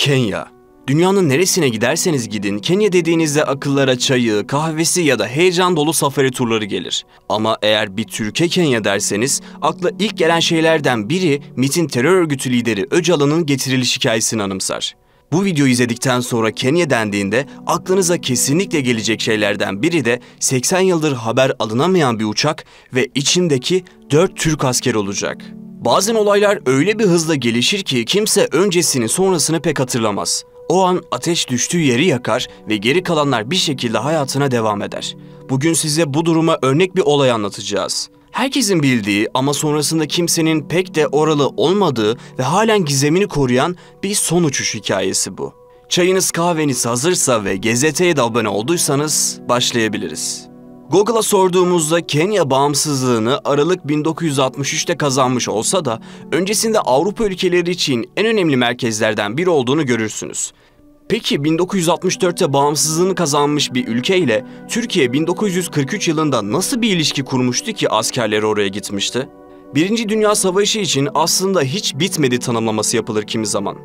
Kenya. Dünyanın neresine giderseniz gidin, Kenya dediğinizde akıllara çayı, kahvesi ya da heyecan dolu safari turları gelir. Ama eğer bir Türkiye Kenya derseniz, akla ilk gelen şeylerden biri MİT'in terör örgütü lideri Öcalan'ın getiriliş hikayesini anımsar. Bu videoyu izledikten sonra Kenya dendiğinde aklınıza kesinlikle gelecek şeylerden biri de 80 yıldır haber alınamayan bir uçak ve içindeki 4 Türk askeri olacak. Bazen olaylar öyle bir hızla gelişir ki kimse öncesini sonrasını pek hatırlamaz. O an ateş düştüğü yeri yakar ve geri kalanlar bir şekilde hayatına devam eder. Bugün size bu duruma örnek bir olay anlatacağız. Herkesin bildiği ama sonrasında kimsenin pek de oralı olmadığı ve halen gizemini koruyan bir son uçuş hikayesi bu. Çayınız kahveniz hazırsa ve GZT'ye de abone olduysanız başlayabiliriz. Google'a sorduğumuzda Kenya bağımsızlığını Aralık 1963'te kazanmış olsa da öncesinde Avrupa ülkeleri için en önemli merkezlerden biri olduğunu görürsünüz. Peki 1964'te bağımsızlığını kazanmış bir ülkeyle Türkiye 1943 yılında nasıl bir ilişki kurmuştu ki askerleri oraya gitmişti? Birinci Dünya Savaşı için aslında hiç bitmedi tanımlaması yapılır kimi zaman.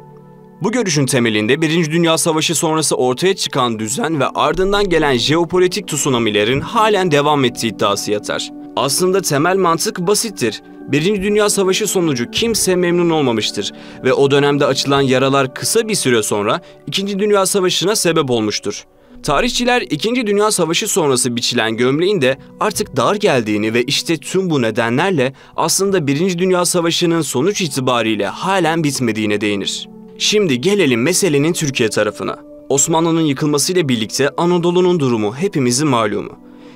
Bu görüşün temelinde Birinci Dünya Savaşı sonrası ortaya çıkan düzen ve ardından gelen jeopolitik tsunamilerin halen devam ettiği iddiası yatar. Aslında temel mantık basittir. Birinci Dünya Savaşı sonucu kimse memnun olmamıştır ve o dönemde açılan yaralar kısa bir süre sonra İkinci Dünya Savaşı'na sebep olmuştur. Tarihçiler İkinci Dünya Savaşı sonrası biçilen gömleğin de artık dar geldiğini ve işte tüm bu nedenlerle aslında Birinci Dünya Savaşı'nın sonuç itibariyle halen bitmediğine değinir. Şimdi gelelim meselenin Türkiye tarafına. Osmanlı'nın yıkılmasıyla birlikte Anadolu'nun durumu hepimizin malumu.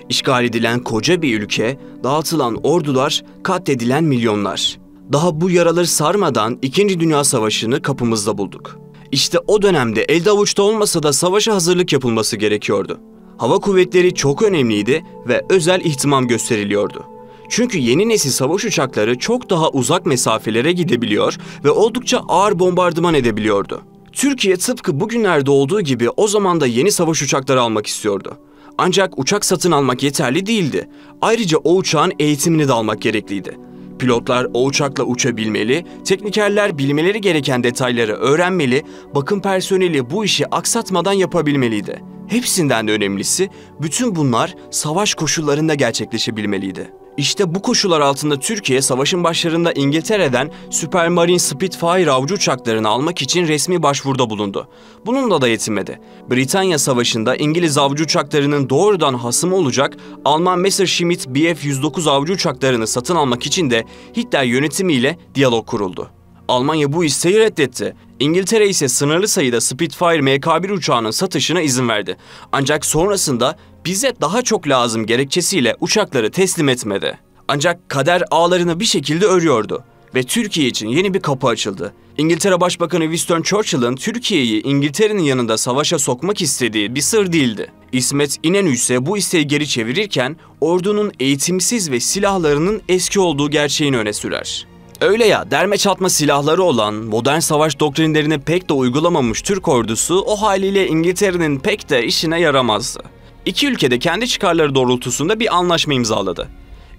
İşgal edilen koca bir ülke, dağıtılan ordular, katledilen milyonlar. Daha bu yaraları sarmadan İkinci Dünya Savaşı'nı kapımızda bulduk. İşte o dönemde elde avuçta olmasa da savaşa hazırlık yapılması gerekiyordu. Hava kuvvetleri çok önemliydi ve özel ihtimam gösteriliyordu. Çünkü yeni nesil savaş uçakları çok daha uzak mesafelere gidebiliyor ve oldukça ağır bombardıman edebiliyordu. Türkiye tıpkı bugünlerde olduğu gibi o zaman da yeni savaş uçakları almak istiyordu. Ancak uçak satın almak yeterli değildi. Ayrıca o uçağın eğitimini de almak gerekliydi. Pilotlar o uçakla uçabilmeli, teknikerler bilmeleri gereken detayları öğrenmeli, bakım personeli bu işi aksatmadan yapabilmeliydi. Hepsinden de önemlisi, bütün bunlar savaş koşullarında gerçekleşebilmeliydi. İşte bu koşullar altında Türkiye, savaşın başlarında İngiltere'den Supermarine Spitfire avcı uçaklarını almak için resmi başvuruda bulundu. Bununla da yetinmedi. Britanya Savaşı'nda İngiliz avcı uçaklarının doğrudan hasımı olacak Alman Messerschmitt Bf-109 avcı uçaklarını satın almak için de Hitler yönetimiyle diyalog kuruldu. Almanya bu isteği reddetti. İngiltere ise sınırlı sayıda Spitfire Mk1 uçağının satışına izin verdi. Ancak sonrasında bize daha çok lazım gerekçesiyle uçakları teslim etmedi. Ancak kader ağlarını bir şekilde örüyordu ve Türkiye için yeni bir kapı açıldı. İngiltere Başbakanı Winston Churchill'ın Türkiye'yi İngiltere'nin yanında savaşa sokmak istediği bir sır değildi. İsmet İnönü ise bu isteği geri çevirirken ordunun eğitimsiz ve silahlarının eski olduğu gerçeğini öne sürer. Öyle ya, derme çatma silahları olan, modern savaş doktrinlerini pek de uygulamamış Türk ordusu o haliyle İngiltere'nin pek de işine yaramazdı. İki ülke de kendi çıkarları doğrultusunda bir anlaşma imzaladı.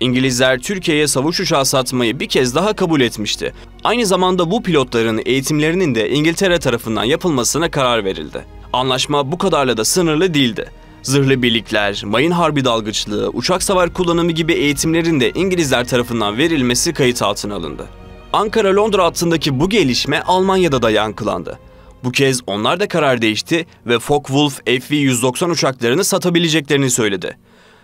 İngilizler Türkiye'ye savaş uçağı satmayı bir kez daha kabul etmişti. Aynı zamanda bu pilotların eğitimlerinin de İngiltere tarafından yapılmasına karar verildi. Anlaşma bu kadarla da sınırlı değildi. Zırhlı birlikler, mayın harbi dalgıçlığı, uçak savar kullanımı gibi eğitimlerin de İngilizler tarafından verilmesi kayıt altına alındı. Ankara-Londra hattındaki bu gelişme Almanya'da da yankılandı. Bu kez onlar da karar değişti ve Focke-Wulf FV-190 uçaklarını satabileceklerini söyledi.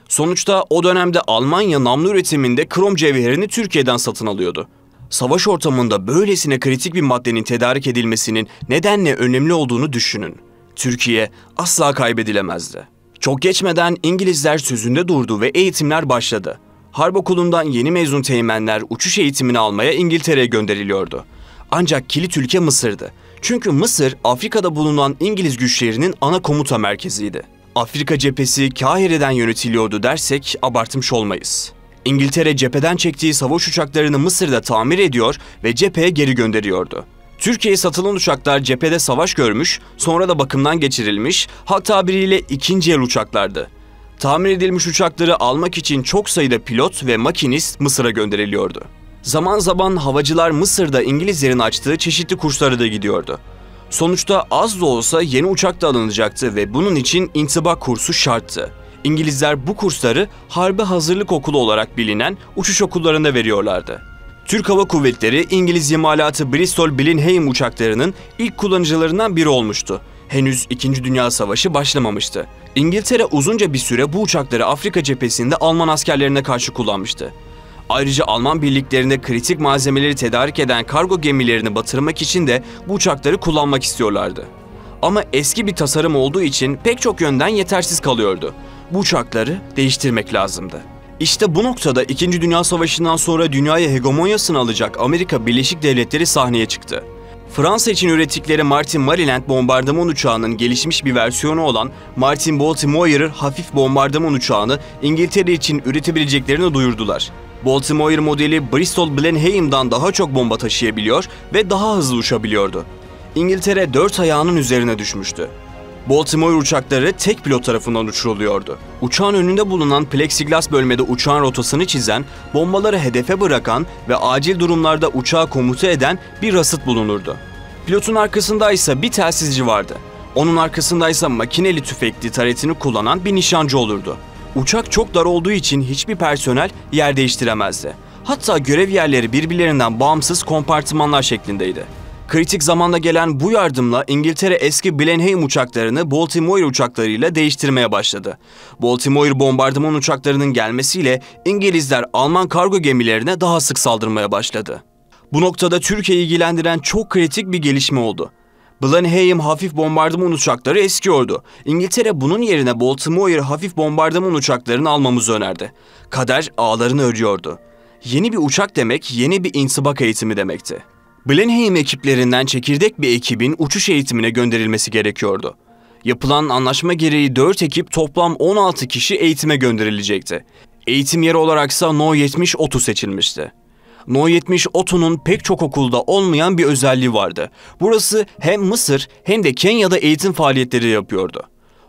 Sonuçta o dönemde Almanya namlu üretiminde krom cevherini Türkiye'den satın alıyordu. Savaş ortamında böylesine kritik bir maddenin tedarik edilmesinin nedenle önemli olduğunu düşünün. Türkiye asla kaybedilemezdi. Çok geçmeden İngilizler sözünde durdu ve eğitimler başladı. Harp okulundan yeni mezun teğmenler uçuş eğitimini almaya İngiltere'ye gönderiliyordu. Ancak kilit ülke Mısır'dı. Çünkü Mısır, Afrika'da bulunan İngiliz güçlerinin ana komuta merkeziydi. Afrika cephesi Kahire'den yönetiliyordu dersek abartmış olmayız. İngiltere cepheden çektiği savaş uçaklarını Mısır'da tamir ediyor ve cepheye geri gönderiyordu. Türkiye'ye satılan uçaklar cephede savaş görmüş, sonra da bakımdan geçirilmiş, halk tabiriyle ikinci el uçaklardı. Tamir edilmiş uçakları almak için çok sayıda pilot ve makinist Mısır'a gönderiliyordu. Zaman zaman havacılar Mısır'da İngilizlerin açtığı çeşitli kurslara da gidiyordu. Sonuçta az da olsa yeni uçak da alınacaktı ve bunun için intibak kursu şarttı. İngilizler bu kursları Harbe Hazırlık Okulu olarak bilinen uçuş okullarında veriyorlardı. Türk Hava Kuvvetleri İngiliz imalatı Bristol Blenheim uçaklarının ilk kullanıcılarından biri olmuştu. Henüz 2. Dünya Savaşı başlamamıştı. İngiltere uzunca bir süre bu uçakları Afrika cephesinde Alman askerlerine karşı kullanmıştı. Ayrıca Alman birliklerine kritik malzemeleri tedarik eden kargo gemilerini batırmak için de bu uçakları kullanmak istiyorlardı. Ama eski bir tasarım olduğu için pek çok yönden yetersiz kalıyordu. Bu uçakları değiştirmek lazımdı. İşte bu noktada 2. Dünya Savaşı'ndan sonra dünyaya hegemonyasını alacak Amerika Birleşik Devletleri sahneye çıktı. Fransa için ürettikleri Martin Maryland bombardıman uçağının gelişmiş bir versiyonu olan Martin Baltimore hafif bombardıman uçağını İngiltere için üretebileceklerini duyurdular. Baltimore modeli Bristol Blenheim'dan daha çok bomba taşıyabiliyor ve daha hızlı uçabiliyordu. İngiltere 4 ayağının üzerine düşmüştü. Baltimore uçakları tek pilot tarafından uçuruluyordu. Uçağın önünde bulunan plexiglas bölmede uçağın rotasını çizen, bombaları hedefe bırakan ve acil durumlarda uçağı komuta eden bir rasıt bulunurdu. Pilotun arkasında ise bir telsizci vardı. Onun arkasında ise makineli tüfekli taretini kullanan bir nişancı olurdu. Uçak çok dar olduğu için hiçbir personel yer değiştiremezdi. Hatta görev yerleri birbirlerinden bağımsız kompartımanlar şeklindeydi. Kritik zamanda gelen bu yardımla İngiltere eski Blenheim uçaklarını Baltimore uçaklarıyla değiştirmeye başladı. Baltimore bombardıman uçaklarının gelmesiyle İngilizler Alman kargo gemilerine daha sık saldırmaya başladı. Bu noktada Türkiye'yi ilgilendiren çok kritik bir gelişme oldu. Blenheim hafif bombardıman uçakları eskiyordu. İngiltere bunun yerine Baltimore hafif bombardıman uçaklarını almamızı önerdi. Kader ağlarını örüyordu. Yeni bir uçak demek, yeni bir intibak eğitimi demekti. Blenheim ekiplerinden çekirdek bir ekibin uçuş eğitimine gönderilmesi gerekiyordu. Yapılan anlaşma gereği 4 ekip toplam 16 kişi eğitime gönderilecekti. Eğitim yeri olaraksa No 70 OTU seçilmişti. No 70 OTU'nun pek çok okulda olmayan bir özelliği vardı. Burası hem Mısır hem de Kenya'da eğitim faaliyetleri yapıyordu.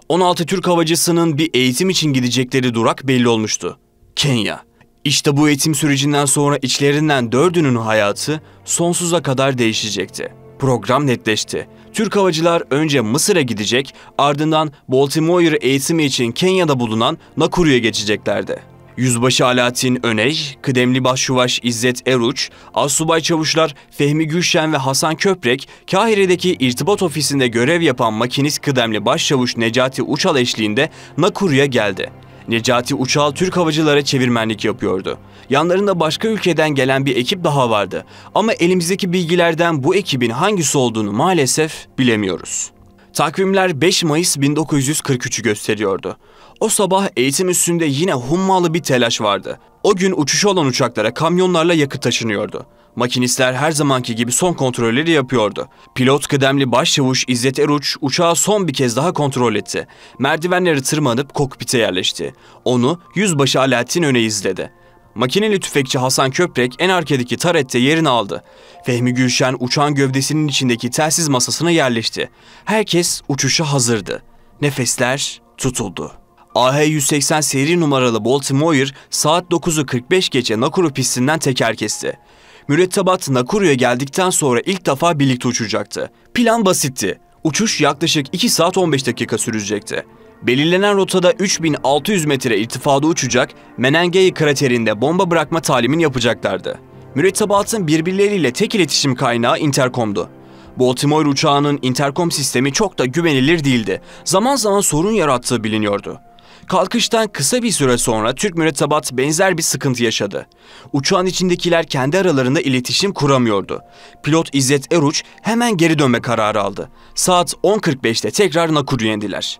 16 Türk havacısının bir eğitim için gidecekleri durak belli olmuştu. Kenya. İşte bu eğitim sürecinden sonra içlerinden 4'ünün hayatı sonsuza kadar değişecekti. Program netleşti. Türk havacılar önce Mısır'a gidecek, ardından Baltimore eğitimi için Kenya'da bulunan Nakuru'ya geçeceklerdi. Yüzbaşı Alaaddin Öney, kıdemli başçavuş İzzet Eruç, astsubay çavuşlar Fehmi Gülşen ve Hasan Köprek, Kahire'deki irtibat ofisinde görev yapan makinist kıdemli başçavuş Necati Uçal eşliğinde Nakuru'ya geldi. Necati Uçal Türk havacılara çevirmenlik yapıyordu. Yanlarında başka ülkeden gelen bir ekip daha vardı. Ama elimizdeki bilgilerden bu ekibin hangisi olduğunu maalesef bilemiyoruz. Takvimler 5 Mayıs 1943'ü gösteriyordu. O sabah eğitim üstünde yine hummalı bir telaş vardı. O gün uçuşu olan uçaklara kamyonlarla yakıt taşınıyordu. Makinistler her zamanki gibi son kontrolleri yapıyordu. Pilot kıdemli başçavuş İzzet Eruç uçağı son bir kez daha kontrol etti. Merdivenleri tırmanıp kokpite yerleşti. Onu yüzbaşı Alaaddin Öney izledi. Makineli tüfekçi Hasan Köprek en arkadaki tarette yerini aldı. Fehmi Gülşen uçağın gövdesinin içindeki telsiz masasına yerleşti. Herkes uçuşa hazırdı. Nefesler tutuldu. AH-180 seri numaralı Baltimore saat 9'u 45 geçe Nakuru pistinden teker kesti. Mürettebat Nakuru'ya geldikten sonra ilk defa birlikte uçacaktı. Plan basitti. Uçuş yaklaşık 2 saat 15 dakika sürecekti. Belirlenen rotada 3600 metre irtifada uçacak, Menengai kraterinde bomba bırakma talimini yapacaklardı. Mürettebatın birbirleriyle tek iletişim kaynağı interkomdu. Baltimore uçağının interkom sistemi çok da güvenilir değildi. Zaman zaman sorun yarattığı biliniyordu. Kalkıştan kısa bir süre sonra Türk mürettebat benzer bir sıkıntı yaşadı. Uçağın içindekiler kendi aralarında iletişim kuramıyordu. Pilot İzzet Eruç hemen geri dönme kararı aldı. Saat 10.45'te tekrar Nakuru'ya indiler.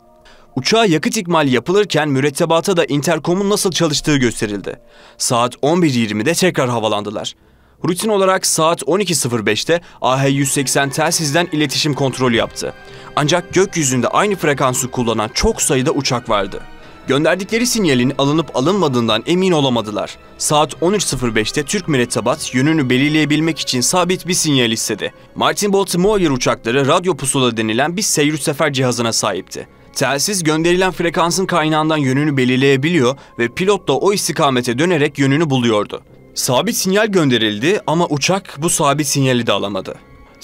Uçağa yakıt ikmali yapılırken mürettebata da interkomun nasıl çalıştığı gösterildi. Saat 11.20'de tekrar havalandılar. Rutin olarak saat 12.05'te AH-180 telsizden iletişim kontrolü yaptı. Ancak gökyüzünde aynı frekansı kullanan çok sayıda uçak vardı. Gönderdikleri sinyalin alınıp alınmadığından emin olamadılar. Saat 13.05'te Türk mürettebat yönünü belirleyebilmek için sabit bir sinyal istedi. Martin Baltimore uçakları radyo pusula denilen bir seyir sefer cihazına sahipti. Telsiz gönderilen frekansın kaynağından yönünü belirleyebiliyor ve pilot da o istikamete dönerek yönünü buluyordu. Sabit sinyal gönderildi ama uçak bu sabit sinyali de alamadı.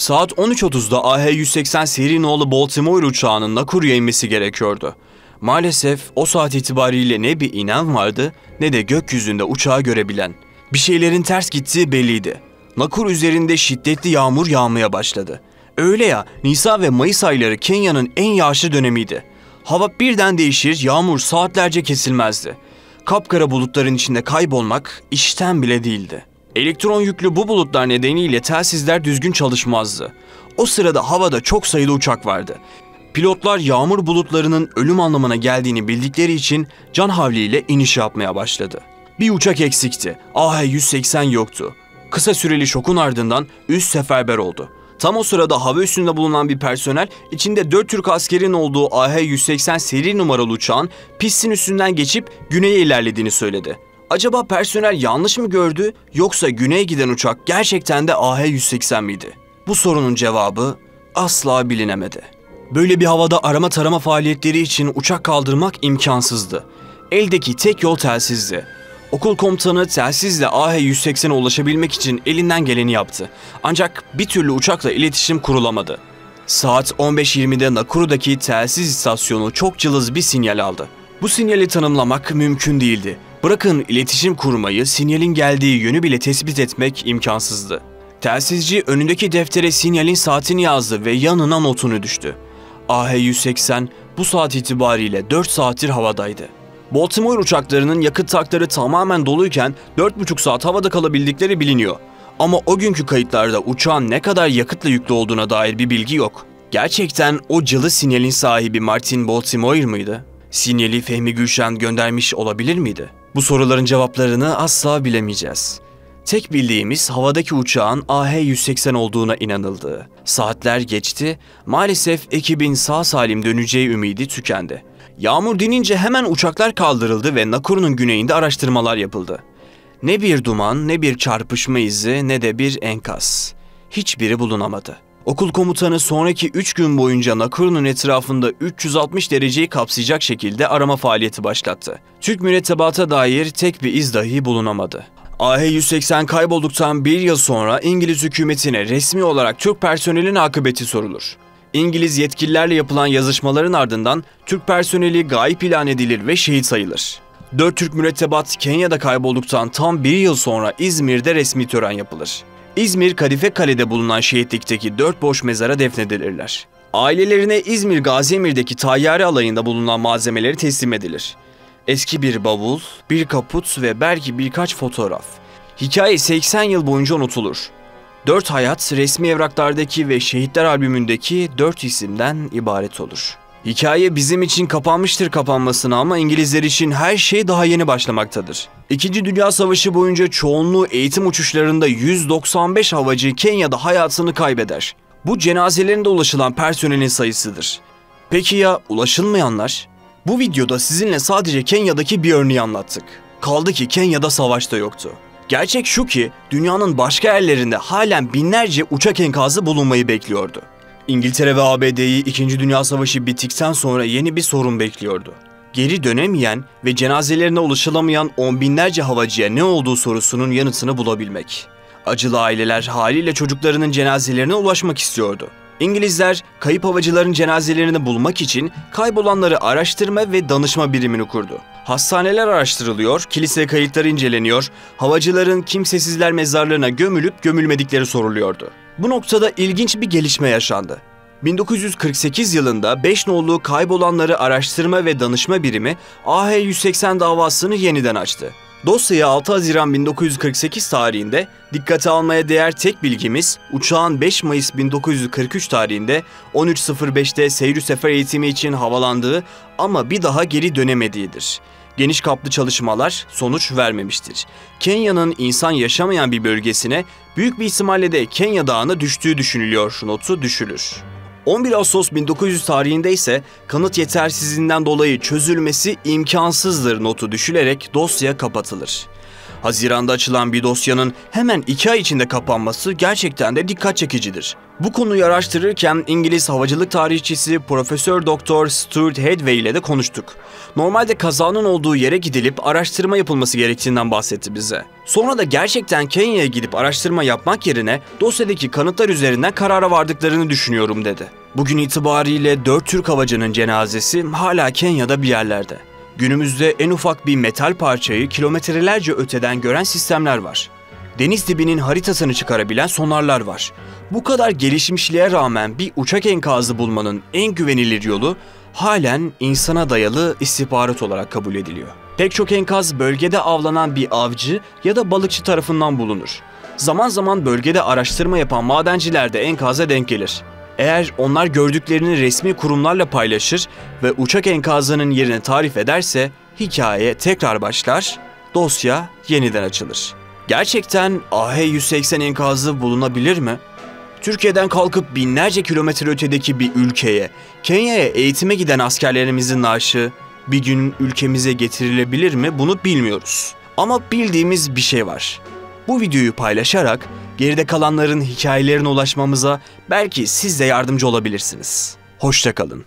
Saat 13.30'da AH-180 seri nolu Baltimore uçağının Nakuru'ya inmesi gerekiyordu. Maalesef o saat itibariyle ne bir inen vardı ne de gökyüzünde uçağı görebilen. Bir şeylerin ters gittiği belliydi. Nakuru üzerinde şiddetli yağmur yağmaya başladı. Öyle ya, Nisan ve Mayıs ayları Kenya'nın en yağışlı dönemiydi. Hava birden değişir, yağmur saatlerce kesilmezdi. Kapkara bulutların içinde kaybolmak işten bile değildi. Elektron yüklü bu bulutlar nedeniyle telsizler düzgün çalışmazdı. O sırada havada çok sayıda uçak vardı. Pilotlar yağmur bulutlarının ölüm anlamına geldiğini bildikleri için can havliyle iniş yapmaya başladı. Bir uçak eksikti. AH-180 yoktu. Kısa süreli şokun ardından üst seferber oldu. Tam o sırada hava üstünde bulunan bir personel içinde 4 Türk askerin olduğu AH-180 seri numaralı uçağın pistin üstünden geçip güneye ilerlediğini söyledi. Acaba personel yanlış mı gördü yoksa güneye giden uçak gerçekten de AH-180 miydi? Bu sorunun cevabı asla bilinemedi. Böyle bir havada arama tarama faaliyetleri için uçak kaldırmak imkansızdı. Eldeki tek yol telsizdi. Okul komutanı telsizle AH-180'e ulaşabilmek için elinden geleni yaptı. Ancak bir türlü uçakla iletişim kurulamadı. Saat 15.20'de Nakuru'daki telsiz istasyonu çok cılız bir sinyal aldı. Bu sinyali tanımlamak mümkün değildi. Bırakın iletişim kurmayı, sinyalin geldiği yönü bile tespit etmek imkansızdı. Telsizci önündeki deftere sinyalin saatini yazdı ve yanına notunu düştü. AH-180 bu saat itibariyle 4 saattir havadaydı. Baltimore uçaklarının yakıt tankları tamamen doluyken 4,5 saat havada kalabildikleri biliniyor. Ama o günkü kayıtlarda uçağın ne kadar yakıtla yüklü olduğuna dair bir bilgi yok. Gerçekten o cılız sinyalin sahibi Martin Baltimore mıydı? Sinyali Fehmi Gülşen göndermiş olabilir miydi? Bu soruların cevaplarını asla bilemeyeceğiz. Tek bildiğimiz havadaki uçağın AH-180 olduğuna inanıldı. Saatler geçti, maalesef ekibin sağ salim döneceği ümidi tükendi. Yağmur dinince hemen uçaklar kaldırıldı ve Nakuru'nun güneyinde araştırmalar yapıldı. Ne bir duman, ne bir çarpışma izi, ne de bir enkaz. Hiçbiri bulunamadı. Okul komutanı sonraki 3 gün boyunca Nakuru'nun etrafında 360 dereceyi kapsayacak şekilde arama faaliyeti başlattı. Türk mürettebata dair tek bir iz dahi bulunamadı. AH-180 kaybolduktan bir yıl sonra İngiliz hükümetine resmi olarak Türk personelin akıbeti sorulur. İngiliz yetkililerle yapılan yazışmaların ardından Türk personeli gayip ilan edilir ve şehit sayılır. 4 Türk mürettebat Kenya'da kaybolduktan tam bir yıl sonra İzmir'de resmi tören yapılır. İzmir Kadife Kale'de bulunan şehitlikteki 4 boş mezara defnedilirler. Ailelerine İzmir Gaziemir'deki tayyare alayında bulunan malzemeleri teslim edilir. Eski bir bavul, bir kaput ve belki birkaç fotoğraf. Hikaye 80 yıl boyunca unutulur. 4 hayat resmi evraklardaki ve şehitler albümündeki 4 isimden ibaret olur. Hikaye bizim için kapanmıştır kapanmasına ama İngilizler için her şey daha yeni başlamaktadır. İkinci Dünya Savaşı boyunca çoğunluğu eğitim uçuşlarında 195 havacı Kenya'da hayatını kaybeder. Bu cenazelerinde ulaşılan personelin sayısıdır. Peki ya ulaşılmayanlar? Bu videoda sizinle sadece Kenya'daki bir örneği anlattık. Kaldı ki Kenya'da savaş da yoktu. Gerçek şu ki dünyanın başka yerlerinde halen binlerce uçak enkazı bulunmayı bekliyordu. İngiltere ve ABD'yi 2. Dünya Savaşı bittikten sonra yeni bir sorun bekliyordu. Geri dönemeyen ve cenazelerine ulaşılamayan on binlerce havacıya ne olduğu sorusunun yanıtını bulabilmek. Acılı aileler haliyle çocuklarının cenazelerine ulaşmak istiyordu. İngilizler kayıp havacıların cenazelerini bulmak için kaybolanları araştırma ve danışma birimini kurdu. Hastaneler araştırılıyor, kilise kayıtları inceleniyor, havacıların kimsesizler mezarlarına gömülüp gömülmedikleri soruluyordu. Bu noktada ilginç bir gelişme yaşandı. 1948 yılında 5 nolu kaybolanları araştırma ve danışma birimi AH-180 davasını yeniden açtı. Dosyayı 6 Haziran 1948 tarihinde dikkate almaya değer tek bilgimiz uçağın 5 Mayıs 1943 tarihinde 13.05'te seyir sefer eğitimi için havalandığı ama bir daha geri dönemediğidir. Geniş kaplı çalışmalar sonuç vermemiştir. Kenya'nın insan yaşamayan bir bölgesine büyük bir ihtimalle de Kenya Dağı'na düştüğü düşünülüyor notu düşülür. 11 Ağustos 1900 tarihinde ise kanıt yetersizliğinden dolayı çözülmesi imkansızdır notu düşülerek dosya kapatılır. Haziran'da açılan bir dosyanın hemen 2 ay içinde kapanması gerçekten de dikkat çekicidir. Bu konuyu araştırırken İngiliz havacılık tarihçisi Profesör Doktor Stuart Hadway ile de konuştuk. Normalde kazanın olduğu yere gidilip araştırma yapılması gerektiğinden bahsetti bize. Sonra da gerçekten Kenya'ya gidip araştırma yapmak yerine dosyadaki kanıtlar üzerinden karara vardıklarını düşünüyorum dedi. Bugün itibariyle 4 Türk havacının cenazesi hala Kenya'da bir yerlerde. Günümüzde en ufak bir metal parçayı kilometrelerce öteden gören sistemler var. Deniz dibinin haritasını çıkarabilen sonarlar var. Bu kadar gelişmişliğe rağmen bir uçak enkazı bulmanın en güvenilir yolu halen insana dayalı istihbarat olarak kabul ediliyor. Pek çok enkaz bölgede avlanan bir avcı ya da balıkçı tarafından bulunur. Zaman zaman bölgede araştırma yapan madenciler de enkaza denk gelir. Eğer onlar gördüklerini resmi kurumlarla paylaşır ve uçak enkazının yerini tarif ederse hikaye tekrar başlar, dosya yeniden açılır. Gerçekten AH-180 enkazı bulunabilir mi? Türkiye'den kalkıp binlerce kilometre ötedeki bir ülkeye, Kenya'ya eğitime giden askerlerimizin naaşı bir gün ülkemize getirilebilir mi bunu bilmiyoruz. Ama bildiğimiz bir şey var. Bu videoyu paylaşarak geride kalanların hikayelerine ulaşmamıza belki siz de yardımcı olabilirsiniz. Hoşça kalın.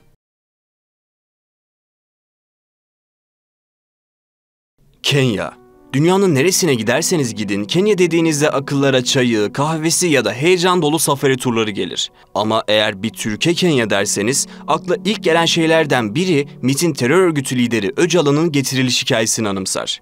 Kenya. Dünyanın neresine giderseniz gidin, Kenya dediğinizde akıllara çayı, kahvesi ya da heyecan dolu safari turları gelir. Ama eğer bir Türkiye Kenya derseniz, akla ilk gelen şeylerden biri MİT'in terör örgütü lideri Öcalan'ın getirilmiş hikayesini anımsar.